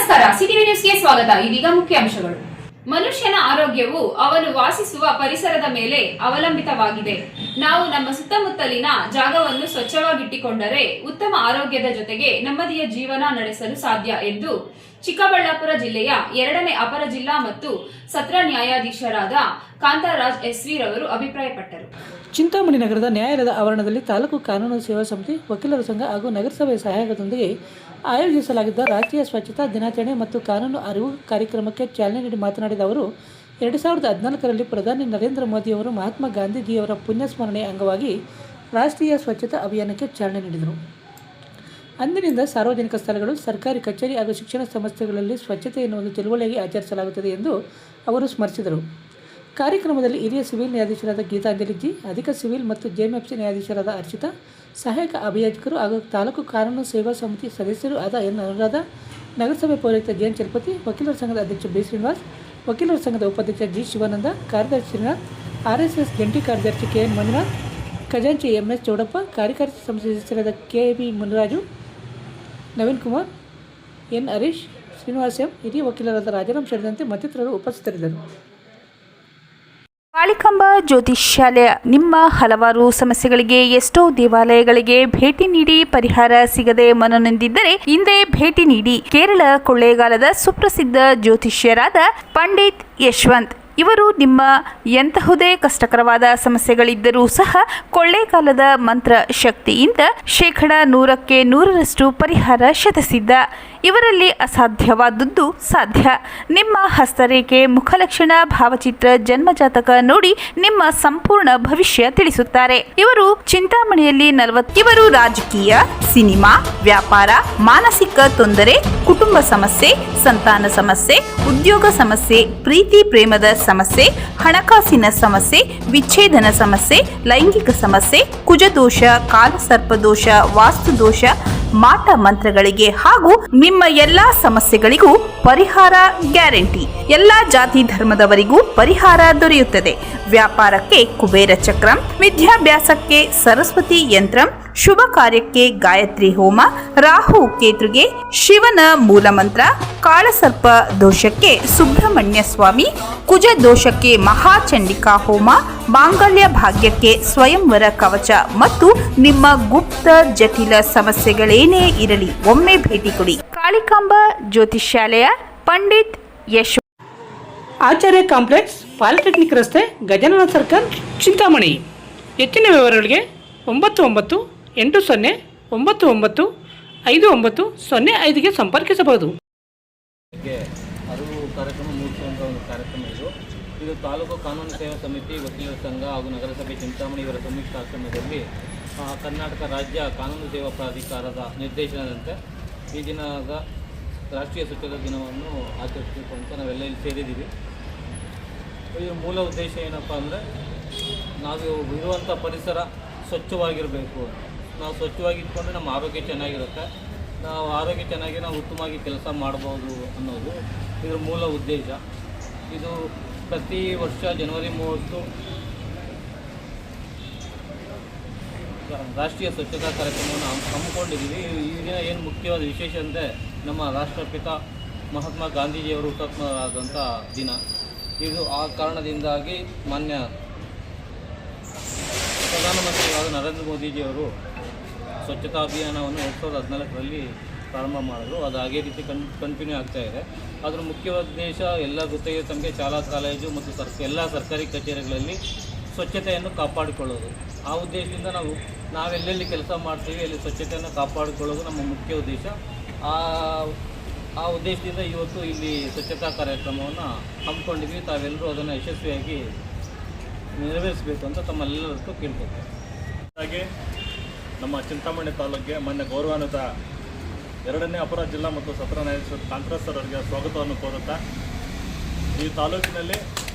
ನಮಸ್ಕಾರ, ಸಿಟಿವಿ ನ್ಯೂಸ್ಗೆ ಸ್ವಾಗತ. ಇದೀಗ ಮುಖ್ಯಾಂಶಗಳು. ಮನುಷ್ಯನ ಆರೋಗ್ಯವು ಅವನು ವಾಸಿಸುವ ಪರಿಸರದ ಮೇಲೆ ಅವಲಂಬಿತವಾಗಿದೆ. ನಾವು ನಮ್ಮ ಸುತ್ತಮುತ್ತಲಿನ ಜಾಗವನ್ನು ಸ್ವಚ್ಛವಾಗಿಟ್ಟುಕೊಂಡರೆ ಉತ್ತಮ ಆರೋಗ್ಯದ ಜೊತೆಗೆ ನೆಮ್ಮದಿಯ ಜೀವನ ನಡೆಸಲು ಸಾಧ್ಯ ಎಂದು ಚಿಕ್ಕಬಳ್ಳಾಪುರ ಜಿಲ್ಲೆಯ 2ನೇ ಅಪರ ಜಿಲ್ಲಾ ಮತ್ತು ಸತ್ರ ನ್ಯಾಯಾಧೀಶರಾದ ಕಾಂತರಾಜ್ ಎಸ್ವಿ ರವರು ಅಭಿಪ್ರಾಯಪಟ್ಟರು. ಚಿಂತಾಮಣಿ ನಗರದ ನ್ಯಾಯಾಲಯದ ಆವರಣದಲ್ಲಿ ತಾಲೂಕು ಕಾನೂನು ಸೇವಾ ಸಮಿತಿ, ವಕೀಲರ ಸಂಘ ಹಾಗೂ ನಗರಸಭೆಯ ಸಹಯೋಗದೊಂದಿಗೆ ಆಯೋಜಿಸಲಾಗಿದ್ದ ರಾಷ್ಟ್ರೀಯ ಸ್ವಚ್ಛತಾ ದಿನಾಚರಣೆ ಮತ್ತು ಕಾನೂನು ಅರಿವು ಕಾರ್ಯಕ್ರಮಕ್ಕೆ ಚಾಲನೆ ನೀಡಿ ಮಾತನಾಡಿದ ಅವರು, 2014ರಲ್ಲಿ ಪ್ರಧಾನಿ ನರೇಂದ್ರ ಮೋದಿಯವರು ಮಹಾತ್ಮ ಗಾಂಧೀಜಿಯವರ ಪುಣ್ಯಸ್ಮರಣೆಯ ಅಂಗವಾಗಿ ರಾಷ್ಟ್ರೀಯ ಸ್ವಚ್ಛತಾ ಅಭಿಯಾನಕ್ಕೆ ಚಾಲನೆ ನೀಡಿದರು. ಅಂದಿನಿಂದ ಸಾರ್ವಜನಿಕ ಸ್ಥಳಗಳು, ಸರ್ಕಾರಿ ಕಚೇರಿ ಹಾಗೂ ಶಿಕ್ಷಣ ಸಂಸ್ಥೆಗಳಲ್ಲಿ ಸ್ವಚ್ಛತೆಯನ್ನು ಒಂದು ತಿಳುವಳಿಯಾಗಿ ಆಚರಿಸಲಾಗುತ್ತದೆ ಎಂದು ಅವರು ಸ್ಮರಿಸಿದರು. ಕಾರ್ಯಕ್ರಮದಲ್ಲಿ ಹಿರಿಯ ಸಿವಿಲ್ ನ್ಯಾಯಾಧೀಶರಾದ ಗೀತಾಂಜಲಿ ಜಿ, ಅಧಿಕ ಸಿವಿಲ್ ಮತ್ತು ಜೆಎಂಎಫ್ಸಿ ನ್ಯಾಯಾಧೀಶರಾದ ಹರ್ಷಿತಾ, ಸಹಾಯಕ ಅಭಿಯೋಜಕರು ಹಾಗೂ ತಾಲೂಕು ಕಾನೂನು ಸೇವಾ ಸಮಿತಿ ಸದಸ್ಯರು ಆದ ಎನ್ ಅನುರಾಧ, ನಗರಸಭೆ ಪೌರಾಯುಕ್ತ ಜೆಎನ್ ಚಲಪತಿ, ವಕೀಲರ ಸಂಘದ ಅಧ್ಯಕ್ಷ ಬಿ ಶ್ರೀನಿವಾಸ್, ವಕೀಲರ ಸಂಘದ ಉಪಾಧ್ಯಕ್ಷ ಜಿ ಶಿವಾನಂದ, ಕಾರ್ಯದರ್ಶಿ ಶ್ರೀನಾಥ್, RSS ಜಂಟಿ ಕಾರ್ಯದರ್ಶಿ KN ಮಂಜುನಾಥ್, ಖಜಾಂಚಿ MS ಚೌಡಪ್ಪ, ಕಾರ್ಯಕಾರಿ ಸಮಿತಿ ಸದಸ್ಯರಾದ KB Muniraju, Naveen Kumar, N Harish, Srinivas M, ಹಿರಿಯ ವಕೀಲರಾದ ರಾಜಾರಾಮ್ ಸೇರಿದಂತೆ ಮತ್ತಿತರರು ಉಪಸ್ಥಿತರಿದ್ದರು. ಕಾಳಿಕಾಂಬ ಜ್ಯೋತಿಷ್ಯಾಲಯ ನಿಮ್ಮ ಹಲವಾರು ಸಮಸ್ಯೆಗಳಿಗೆ ಎಷ್ಟೋ ದೇವಾಲಯಗಳಿಗೆ ಭೇಟಿ ನೀಡಿ ಪರಿಹಾರ ಸಿಗದೆ ಮನನೊಂದಿದ್ದರೆ ಹಿಂದೆ ಭೇಟಿ ನೀಡಿ. ಕೇರಳ ಕೊಳ್ಳೇಗಾಲದ ಸುಪ್ರಸಿದ್ಧ ಜ್ಯೋತಿಷ್ಯರಾದ ಪಂಡಿತ್ ಯಶವಂತ್ ಇವರು ನಿಮ್ಮ ಎಂತಹುದೇ ಕಷ್ಟಕರವಾದ ಸಮಸ್ಯೆಗಳಿದ್ದರೂ ಸಹ ಕೊಳ್ಳೇಗಾಲದ ಮಂತ್ರ ಶಕ್ತಿಯಿಂದ 100% 100% ಪರಿಹಾರ ಶತಸಿದ್ಧ. ಇವರಲ್ಲಿ ಅಸಾಧ್ಯವಾದದ್ದು ಸಾಧ್ಯ. ನಿಮ್ಮ ಹಸ್ತರೇಖೆ, ಮುಖಲಕ್ಷಣ, ಭಾವಚಿತ್ರ, ಜನ್ಮಜಾತಕ ನೋಡಿ ನಿಮ್ಮ ಸಂಪೂರ್ಣ ಭವಿಷ್ಯ ತಿಳಿಸುತ್ತಾರೆ. ಇವರು ಚಿಂತಾಮಣಿಯಲ್ಲಿ 40. ಇವರು ರಾಜಕೀಯ, ಸಿನಿಮಾ, ವ್ಯಾಪಾರ, ಮಾನಸಿಕ ತೊಂದರೆ, ಕುಟುಂಬ ಸಮಸ್ಯೆ, ಸಂತಾನ ಸಮಸ್ಯೆ, ಉದ್ಯೋಗ ಸಮಸ್ಯೆ, ಪ್ರೀತಿ ಪ್ರೇಮದ ಸಮಸ್ಯೆ, ಹಣಕಾಸಿನ ಸಮಸ್ಯೆ, ವಿಚ್ಛೇದನ ಸಮಸ್ಯೆ, ಲೈಂಗಿಕ ಸಮಸ್ಯೆ, ಕುಜದೋಷ, ಕಾಲಸರ್ಪದೋಷ, ವಾಸ್ತುದೋಷ, ಮಾಟ ಮಂತ್ರಗಳಿಗೆ ಹಾಗೂ ನಿಮ್ಮ ಎಲ್ಲಾ ಸಮಸ್ಯೆಗಳಿಗೂ ಪರಿಹಾರ ಗ್ಯಾರಂಟಿ. ಎಲ್ಲಾ ಜಾತಿ ಧರ್ಮದವರಿಗೂ ಪರಿಹಾರ ದೊರೆಯುತ್ತದೆ. ವ್ಯಾಪಾರಕ್ಕೆ ಕುಬೇರ ಚಕ್ರಂ, ವಿದ್ಯಾಭ್ಯಾಸಕ್ಕೆ ಸರಸ್ವತಿ ಯಂತ್ರಂ, ಶುಭ ಕಾರ್ಯಕ್ಕೆ ಗಾಯತ್ರಿ ಹೋಮ, ರಾಹು ಕೇತುಗೆ ಶಿವನ ಮೂಲಮಂತ್ರ, ಕಾಳಸರ್ಪ ದೋಷಕ್ಕೆ ಸುಬ್ರಹ್ಮಣ್ಯ ಸ್ವಾಮಿ, ಕುಜ ದೋಷಕ್ಕೆ ಮಹಾಚಂಡಿಕಾ ಹೋಮ, ಮಾಂಗಲ್ಯ ಭಾಗ್ಯಕ್ಕೆ ಸ್ವಯಂವರ ಕವಚ ಮತ್ತು ನಿಮ್ಮ ಗುಪ್ತ ಜಟಿಲ ಸಮಸ್ಯೆಗಳೇನೇ ಇರಲಿ ಒಮ್ಮೆ ಭೇಟಿ ಕೊಡಿ. ಕಾಳಿಕಾಂಬ ಜ್ಯೋತಿಷ್ಯಾಲಯ, ಪಂಡಿತ್ ಯಶವಂತ್, ಆಚಾರ್ಯ ಕಾಂಪ್ಲೆಕ್ಸ್, ಪಾಲಿಟೆಕ್ನಿಕ್ ರಸ್ತೆ, ಗಜಾನನ ಸರ್ಕಲ್, ಚಿಂತಾಮಣಿ. ಹೆಚ್ಚಿನ ವಿವರಗಳಿಗೆ 9980995905ಗೆ ಸಂಪರ್ಕಿಸಬಹುದು. ಅರಿವು ಕಾರ್ಯಕ್ರಮ ಮೂಡಿಸುವಂಥ ಒಂದು ಕಾರ್ಯಕ್ರಮ ಇದು ತಾಲೂಕು ಕಾನೂನು ಸೇವಾ ಸಮಿತಿ, ವಕೀಲರ ಸಂಘ ಹಾಗೂ ನಗರಸಭೆ ಚಿಂತಾಮಣಿ ಇವರ ಸಂಯುಕ್ತ ಆಶ್ರಮದಲ್ಲಿ ಕರ್ನಾಟಕ ರಾಜ್ಯ ಕಾನೂನು ಸೇವಾ ಪ್ರಾಧಿಕಾರದ ನಿರ್ದೇಶನದಂತೆ ಈ ದಿನದ ರಾಷ್ಟ್ರೀಯ ಸ್ವಚ್ಛತಾ ದಿನವನ್ನು ಆಚರಿಸಬೇಕು ಅಂತ ನಾವೆಲ್ಲ ಇಲ್ಲಿ ಸೇರಿದ್ದೀವಿ. ಇದರ ಮೂಲ ಉದ್ದೇಶ ಏನಪ್ಪ ಅಂದರೆ, ನಾವು ಇರುವಂಥ ಪರಿಸರ ಸ್ವಚ್ಛವಾಗಿರಬೇಕು. ನಾವು ಸ್ವಚ್ಛವಾಗಿ ಇಟ್ಕೊಂಡ್ರೆ ನಮ್ಮ ಆರೋಗ್ಯ ಚೆನ್ನಾಗಿರುತ್ತೆ. ನಾವು ಆರೋಗ್ಯ ಚೆನ್ನಾಗಿ ನಾವು ಉತ್ತಮವಾಗಿ ಕೆಲಸ ಮಾಡ್ಬೋದು ಅನ್ನೋದು ಇದರ ಮೂಲ ಉದ್ದೇಶ. ಇದು ಪ್ರತಿ ವರ್ಷ ಜನವರಿ 30 ರಾಷ್ಟ್ರೀಯ ಸ್ವಚ್ಛತಾ ಕಾರ್ಯಕ್ರಮವನ್ನು ಹಮ್ಮಿಕೊಂಡಿದ್ದೀವಿ. ಈ ದಿನ ಏನು ಮುಖ್ಯವಾದ ವಿಶೇಷ ಅಂದರೆ, ನಮ್ಮ ರಾಷ್ಟ್ರಪಿತ ಮಹಾತ್ಮ ಗಾಂಧೀಜಿಯವರು ಹುತಾತ್ಮರಾದಂಥ ದಿನ. ಇದು ಆ ಕಾರಣದಿಂದಾಗಿ ಮಾನ್ಯ ಪ್ರಧಾನಮಂತ್ರಿಯಾದ ನರೇಂದ್ರ ಮೋದಿಜಿಯವರು ಸ್ವಚ್ಛತಾ ಅಭಿಯಾನವನ್ನು 2014ರಲ್ಲಿ ಪ್ರಾರಂಭ ಮಾಡಿದ್ರು. ಅದು ಹಾಗೆ ರೀತಿ ಕಂಟಿನ್ಯೂ ಆಗ್ತಾ ಇದೆ. ಅದರ ಮುಖ್ಯ ಉದ್ದೇಶ ಎಲ್ಲ ಗೊತ್ತಿದೆ ತಮಗೆ, ಶಾಲಾ ಕಾಲೇಜು ಮತ್ತು ಎಲ್ಲ ಸರ್ಕಾರಿ ಕಚೇರಿಗಳಲ್ಲಿ ಸ್ವಚ್ಛತೆಯನ್ನು ಕಾಪಾಡಿಕೊಳ್ಳೋದು. ಆ ಉದ್ದೇಶದಿಂದ ನಾವೆಲ್ಲೆಲ್ಲಿ ಕೆಲಸ ಮಾಡ್ತೀವಿ ಅಲ್ಲಿ ಸ್ವಚ್ಛತೆಯನ್ನು ಕಾಪಾಡಿಕೊಳ್ಳೋದು ನಮ್ಮ ಮುಖ್ಯ ಉದ್ದೇಶ. ಆ ಉದ್ದೇಶದಿಂದ ಇವತ್ತು ಇಲ್ಲಿ ಸ್ವಚ್ಛತಾ ಕಾರ್ಯಕ್ರಮವನ್ನು ಹಮ್ಮಿಕೊಂಡಿದ್ವಿ. ತಾವೆಲ್ಲರೂ ಅದನ್ನು ಯಶಸ್ವಿಯಾಗಿ ನೆರವೇರಿಸಬೇಕು ಅಂತ ತಮ್ಮೆಲ್ಲರಿಗೂ ಕೇಳ್ಕೊಳ್ತೇವೆ. ಹಾಗೆ ನಮ್ಮ ಚಿಂತಾಮಣಿ ತಾಲೂಕಿಗೆ ಮಾನ್ಯ ಗೌರವಾನ್ವಿತ 2ನೇ ಅಪರ ಜಿಲ್ಲಾ ಮತ್ತು ಸತ್ರ ನ್ಯಾಯಾಧೀಶರ ಕಾಂತರಾಜ್ ಸರ್ ಅವರಿಗೆ ಸ್ವಾಗತವನ್ನು ಕೋರುತ್ತಾ, ಈ ತಾಲೂಕಿನಲ್ಲಿ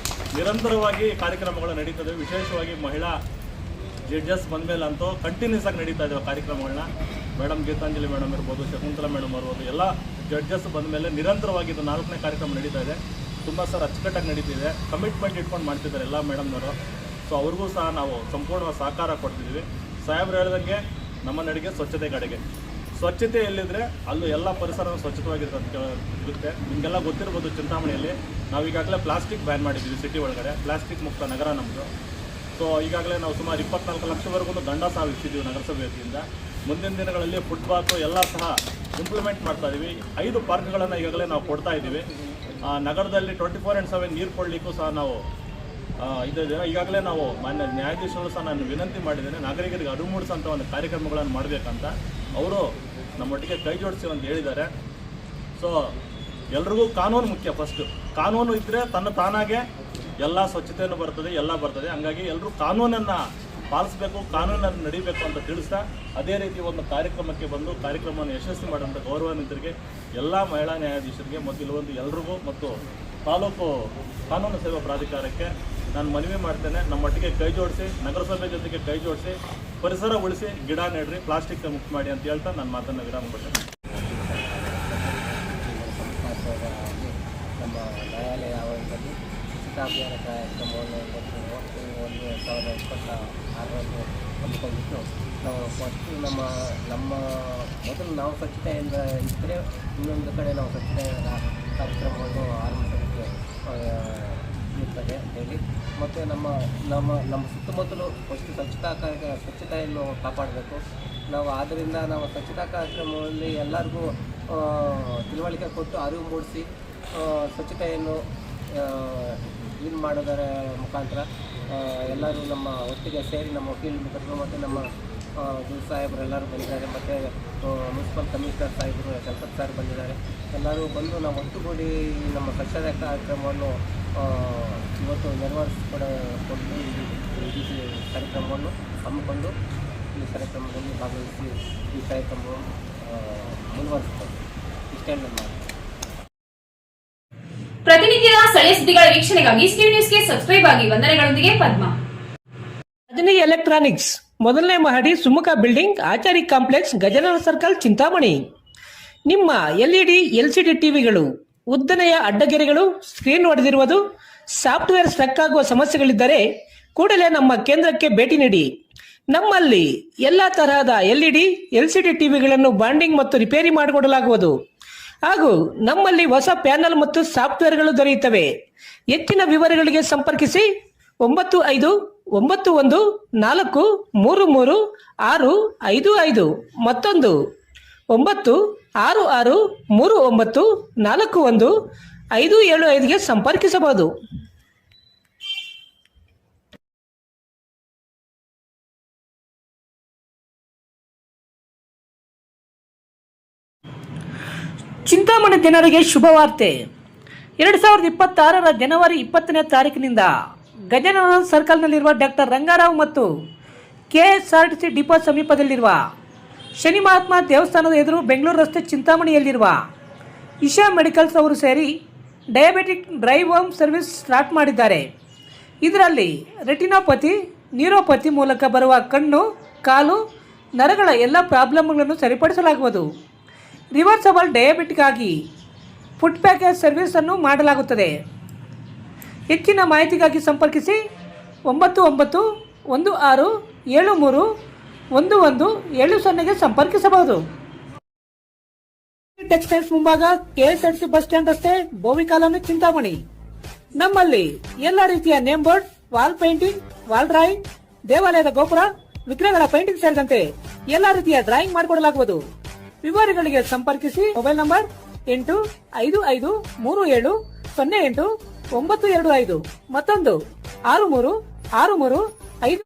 ನಿರಂತರವಾಗಿ ಕಾರ್ಯಕ್ರಮಗಳು ನಡೀತದೆ. ವಿಶೇಷವಾಗಿ ಮಹಿಳಾ ಜಡ್ಜಸ್ ಬಂದ ಮೇಲೆ ಅಂತೂ ಕಂಟಿನ್ಯೂಸ್ ಆಗಿ ನಡೀತಾ ಇದ್ದಾವೆ ಕಾರ್ಯಕ್ರಮಗಳನ್ನ. ಮೇಡಮ್ ಗೀತಾಂಜಲಿ ಮೇಡಮ್ ಇರ್ಬೋದು, ಶಕುಂತಲಾ ಮೇಡಮ್ ಇರ್ಬೋದು, ಎಲ್ಲ ಜಡ್ಜಸ್ ಬಂದ ಮೇಲೆ ನಿರಂತರವಾಗಿ ಇದು 4ನೇ ಕಾರ್ಯಕ್ರಮ ನಡೀತಾ ಇದೆ. ತುಂಬ ಸರ್ ಅಚ್ಚುಕಟ್ಟಾಗಿ ನಡೀತಿದೆ. ಕಮಿಟ್ಮೆಂಟ್ ಇಟ್ಕೊಂಡು ಮಾಡ್ತಿದ್ದಾರೆ ಎಲ್ಲ ಮೇಡಮ್ನವರು. ಸೊ ಅವ್ರಿಗೂ ಸಹ ನಾವು ಸಂಪೂರ್ಣವಾಗಿ ಸಹಕಾರ ಕೊಡ್ತಿದ್ದೀವಿ. ಸಾಹೇಬ್ರು ಹೇಳ್ದಂಗೆ ನಮ್ಮ ನಡಿಗೆ ಸ್ವಚ್ಛತೆ ಕಡೆಗೆ. ಸೊ ಸ್ವಚ್ಛತೆ ಎಲ್ಲಿದ್ರೆ ಅಲ್ಲೂ ಎಲ್ಲ ಪರಿಸರ ಸ್ವಚ್ಛವಾಗಿರುತ್ತೆ. ನಿಮಗೆಲ್ಲ ಗೊತ್ತಿರ್ಬೋದು, ಚಿಂತಾಮಣಿಯಲ್ಲಿ ನಾವು ಈಗಾಗಲೇ ಪ್ಲಾಸ್ಟಿಕ್ ಬ್ಯಾನ್ ಮಾಡಿದ್ದೀವಿ. ಸಿಟಿ ಒಳಗಡೆ ಪ್ಲಾಸ್ಟಿಕ್ ಮುಕ್ತ ನಗರ ನಮ್ಮದು. ಸೊ ಈಗಾಗಲೇ ನಾವು ಸುಮಾರು 24 ಲಕ್ಷವರೆಗೂ ದಂಡ ಸಹ ವಿಧಿಸಿದ್ದೀವಿ ನಗರಸಭೆ ವತಿಯಿಂದ. ಮುಂದಿನ ದಿನಗಳಲ್ಲಿ ಫುಟ್ಪಾತು ಎಲ್ಲ ಸಹ ಇಂಪ್ಲಿಮೆಂಟ್ ಮಾಡ್ತಾ ಇದ್ದೀವಿ. 5 ಪಾರ್ಕ್ಗಳನ್ನು ಈಗಾಗಲೇ ನಾವು ಕೊಡ್ತಾ ಇದ್ದೀವಿ. ನಗರದಲ್ಲಿ 24/7 ನೀರು ಕೊಡಲಿಕ್ಕೂ ಸಹ ನಾವು ಇದನ್ನು ಈಗಾಗಲೇ ನಾವು ಮಾನ್ಯ ನ್ಯಾಯಾಧೀಶರು ಸಹ ನಾನು ವಿನಂತಿ ಮಾಡಿದ್ದೇನೆ, ನಾಗರಿಕರಿಗೆ ಅರಿವು ಮೂಡಿಸೋಂಥ ಒಂದು ಕಾರ್ಯಕ್ರಮಗಳನ್ನು ಮಾಡಬೇಕಂತ. ಅವರು ನಮ್ಮೊಟ್ಟಿಗೆ ಕೈ ಜೋಡಿಸಿ ಅಂತ ಹೇಳಿದ್ದಾರೆ. ಸೊ ಎಲ್ರಿಗೂ ಕಾನೂನು ಮುಖ್ಯ. ಫಸ್ಟು ಕಾನೂನು ಇದ್ದರೆ ತಾನಾಗೆ ಎಲ್ಲ ಸ್ವಚ್ಛತೆಯನ್ನು ಬರ್ತದೆ, ಎಲ್ಲ ಬರ್ತದೆ. ಹಂಗಾಗಿ ಎಲ್ಲರೂ ಕಾನೂನನ್ನು ಪಾಲಿಸಬೇಕು, ಕಾನೂನನ್ನು ನಡೀಬೇಕು ಅಂತ ತಿಳಿಸ್ತಾ, ಅದೇ ರೀತಿ ಒಂದು ಕಾರ್ಯಕ್ರಮಕ್ಕೆ ಬಂದು ಕಾರ್ಯಕ್ರಮವನ್ನು ಯಶಸ್ವಿ ಮಾಡುವಂಥ ಗೌರವಾನ್ವಿತರಿಗೆ, ಎಲ್ಲ ಮಹಿಳಾ ನ್ಯಾಯಾಧೀಶರಿಗೆ ಮತ್ತು ಇಲ್ಲೊಂದು ಎಲ್ರಿಗೂ ಮತ್ತು ತಾಲೂಕು ಕಾನೂನು ಸೇವಾ ಪ್ರಾಧಿಕಾರಕ್ಕೆ ನಾನು ಮನವಿ ಮಾಡ್ತೇನೆ, ನಮ್ಮೊಟ್ಟಿಗೆ ಕೈ ಜೋಡಿಸಿ, ನಗರಸಭೆ ಜೊತೆಗೆ ಕೈ ಜೋಡಿಸಿ, ಪರಿಸರ ಉಳಿಸಿ, ಗಿಡ ನೆಡ್ರಿ, ಪ್ಲಾಸ್ಟಿಕ್ ಮುಕ್ತ ಮಾಡಿ ಅಂತ ಹೇಳ್ತಾ ನನ್ನ ಮಾತನ್ನು ವಿರಾಮ ಕೊಡ್ತೇನೆ. ನಮ್ಮ ನ್ಯಾಯಾಲಯ ಆವರಣದಲ್ಲಿ ಸ್ವಚ್ಛತಾ ಅಭಿಯಾನ ಕಾರ್ಯಕ್ರಮವನ್ನು 2026ರಂದು ಹಮ್ಮಿಕೊಂಡಿದ್ದು, ನಾವು ಫಸ್ಟು ನಮ್ಮ ಮೊದಲು ನಾವು ಸ್ವಚ್ಛತೆಯಿಂದ ಇದ್ದರೆ ಇನ್ನೊಂದು ಕಡೆ ನಾವು ಸ್ವಚ್ಛತೆಯ ಕಾರ್ಯಕ್ರಮವನ್ನು ಆರಂಭಿಸಲಿಕ್ಕೆ ಇರ್ತದೆ ಹೇಳಿ. ಮತ್ತು ನಮ್ಮ ಸುತ್ತಮುತ್ತಲು ಫಸ್ಟ್ ಸ್ವಚ್ಛತೆಯನ್ನು ಕಾಪಾಡಬೇಕು ನಾವು. ಆದ್ದರಿಂದ ನಾವು ಸ್ವಚ್ಛತಾ ಕಾರ್ಯಕ್ರಮದಲ್ಲಿ ಎಲ್ಲರಿಗೂ ತಿಳುವಳಿಕೆ ಕೊಟ್ಟು ಅರಿವು ಮೂಡಿಸಿ ಸ್ವಚ್ಛತೆಯನ್ನು ಇದು ಮಾಡೋದರ ಮುಖಾಂತರ ಎಲ್ಲರೂ ನಮ್ಮ ಒಟ್ಟಿಗೆ ಸೇರಿ ನಮ್ಮ ವಕೀಲ ಮಿತ್ರರು ಮತ್ತು ನಮ್ಮ ಸಾಹೇಬರು ಎಲ್ಲರೂ ಬಂದಿದ್ದಾರೆ. ಮತ್ತು ಮುನ್ಸಿಪಲ್ ಕಮಿಷನರ್ ಸಾಹೇಬರು ಚಲಪತ್ ಸರ್ ಬಂದಿದ್ದಾರೆ. ಎಲ್ಲರೂ ಬಂದು ನಾವು ಒಟ್ಟುಗೂಡಿ ನಮ್ಮ ಸ್ವಚ್ಛತಾ ಕಾರ್ಯಕ್ರಮವನ್ನು ಇವತ್ತು ಕೊಟ್ಟು ಈ ಕಾರ್ಯಕ್ರಮವನ್ನು ಹಮ್ಮಿಕೊಂಡು ಈ ಕಾರ್ಯಕ್ರಮದಲ್ಲಿ ಭಾಗವಹಿಸಿ ಈ ಕಾರ್ಯಕ್ರಮವನ್ನು ಮುಂದುವರಿಸುತ್ತದೆ. ಇಷ್ಟೇ ನನ್ನ ಮಾತು. ಪ್ರತಿನಿತ್ಯದ ಸ್ಥಳೀಯ ಸುದ್ದಿಗಳ ವೀಕ್ಷಣೆಗಾಗಿ ಸ್ಟೀವ್ ನ್ಯೂಸ್ಗೆ ಸಬ್ಸ್ಕ್ರೈಬ್ ಆಗಿ. ವಂದನೆಗಳೊಂದಿಗೆ ಪದ್ಮ. ರಜನಿ ಎಲೆಕ್ಟ್ರಾನಿಕ್ಸ್, ಮೊದಲನೇ ಮಹಡಿ, Sumukha building, Achari complex, Gajanana circle, Chintamani. ನಿಮ್ಮ ಎಲ್ಇಡಿ LCD ಟಿವಿಗಳು, ಉದ್ದನೆಯ ಅಡ್ಡಗೆರೆಗಳು, ಸ್ಕ್ರೀನ್ ಒಡೆದಿರುವುದು, ಸಾಫ್ಟ್ವೇರ್ ಸ್ಟ್ರಕ್ ಆಗುವ ಸಮಸ್ಯೆಗಳಿದ್ದರೆ ಕೂಡಲೇ ನಮ್ಮ ಕೇಂದ್ರಕ್ಕೆ ಭೇಟಿ ನೀಡಿ. ನಮ್ಮಲ್ಲಿ ಎಲ್ಲ ತರಹದ LED LCD ಟಿವಿಗಳನ್ನು ಬಾಂಡಿಂಗ್ ಮತ್ತು ರಿಪೇರಿ ಮಾಡಿಕೊಡಲಾಗುವುದು. ಹಾಗೂ ನಮ್ಮಲ್ಲಿ ಹೊಸ ಪ್ಯಾನಲ್ ಮತ್ತು ಸಾಫ್ಟ್ವೇರ್ಗಳು ದೊರೆಯುತ್ತವೆ. ಹೆಚ್ಚಿನ ವಿವರಗಳಿಗೆ ಸಂಪರ್ಕಿಸಿ 9514336655, ಮತ್ತೊಂದು 9663941575ಗೆ ಸಂಪರ್ಕಿಸಬಹುದು. ಚಿಂತಾಮಣಿ ಜನರಿಗೆ ಶುಭವಾರ್ತೆ. 2026 ಜನವರಿ 20ನೇ ತಾರೀಕಿನಿಂದ ಗಜಾನನ ಸರ್ಕಲ್ನಲ್ಲಿರುವ ಡಾಕ್ಟರ್ ರಂಗಾರಾವ್ ಮತ್ತು KSRTC ಡಿಪೋ ಸಮೀಪದಲ್ಲಿರುವ ಶನಿ ಮಹಾತ್ಮ ದೇವಸ್ಥಾನದ ಎದುರು ಬೆಂಗಳೂರು ರಸ್ತೆ ಚಿಂತಾಮಣಿಯಲ್ಲಿರುವ ಇಶಾ ಮೆಡಿಕಲ್ಸ್ ಅವರು ಸೇರಿ diabetic drive home service start ಮಾಡಿದ್ದಾರೆ. ಇದರಲ್ಲಿ ರೆಟಿನೋಪತಿ, ನ್ಯೂರೋಪತಿ ಮೂಲಕ ಬರುವ ಕಣ್ಣು, ಕಾಲು, ನರಗಳ ಎಲ್ಲ ಪ್ರಾಬ್ಲಮ್ಗಳನ್ನು ಸರಿಪಡಿಸಲಾಗುವುದು. ರಿವರ್ಸಬಲ್ ಡಯಾಬಿಟಿಕ್ಗಾಗಿ ಫುಡ್ ಪ್ಯಾಕೇಜ್ ಸರ್ವಿಸನ್ನು ಮಾಡಲಾಗುತ್ತದೆ. ಹೆಚ್ಚಿನ ಮಾಹಿತಿಗಾಗಿ ಸಂಪರ್ಕಿಸಿ 9916731170ಗೆ ಸಂಪರ್ಕಿಸಬಹುದು. ಟೆಕ್ಸ್ಟೈಲ್ಸ್ ಮುಂಭಾಗ KSRTC ಬಸ್ ಸ್ಟ್ಯಾಂಡ್ ರಸ್ತೆ, ಬೋವಿ ಕಾಲೋನಿ, ಚಿಂತಾಮಣಿ. ನಮ್ಮಲ್ಲಿ ಎಲ್ಲ ರೀತಿಯ name board, wall painting, wall drawing, ದೇವಾಲಯದ ಗೋಪುರ, ವಿಗ್ರಹಗಳ ಪೇಂಟಿಂಗ್ ಸೇರಿದಂತೆ ಎಲ್ಲ ರೀತಿಯ ಡ್ರಾಯಿಂಗ್ ಮಾಡಿಕೊಡಲಾಗುವುದು. ವಿವರಗಳಿಗೆ ಸಂಪರ್ಕಿಸಿ. ಮೊಬೈಲ್ ನಂಬರ್ 8553708925, ಮತ್ತೊಂದು 636355